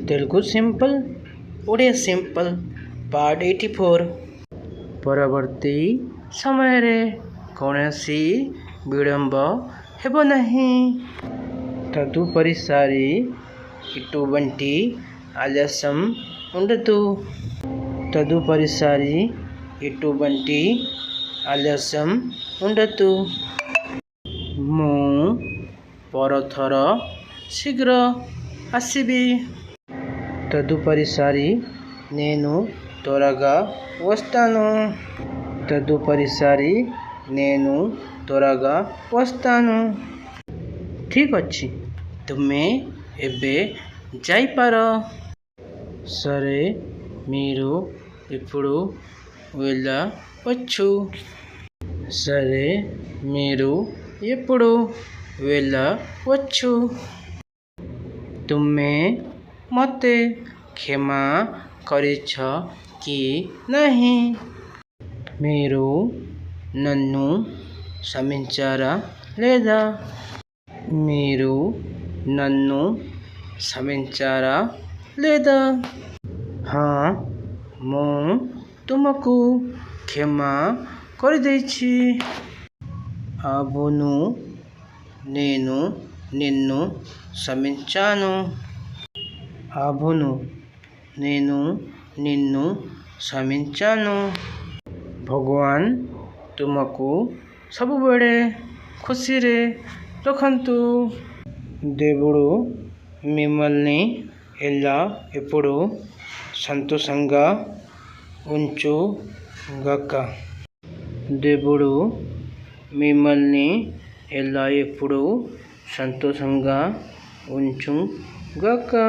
Telugu simple Odia simple part 84 परवर्ती समय रे कौनसी विलंब हेबो नहीं। तदुपरि सारी इटुवंटी आलस्यम उंडदु। तदुपरि सारी इटुवंटी आलस्यम उंडदु। मु परथर शीघ्र आसिबी। तदुपरि सारी नेनु त्वरगा वस्तानु। तदुपरि सारी नेनु त्वरगा वस्तानु। ठीक अच्छी तुमे एबे जाइपार। सरे मीरू इपुडू वेला वच्छु। सरे मीरू एपुडू वेला वच्छु। तुमे मते क्षमा करिछ कि नहीं? मीरू नन्नु क्षमिंचारा लेदा? मीरू नन्नु क्षमिंचारा लेदा? हाँ मु तुमको क्षमा कर देछि। अबुनु नेनु निन्नु क्षमिंचानु। अबुनु नेनु निन्नु क्षमिंचानु। भगवान तुमको सब बड़े खुशी रे रखंतु। देवुडू मिमल्नी एला एपुडू संतोषंगा उंचु गक्का। देवुडू मिमल्नी एला एपुडू संतोषंगा उंचु गक्का।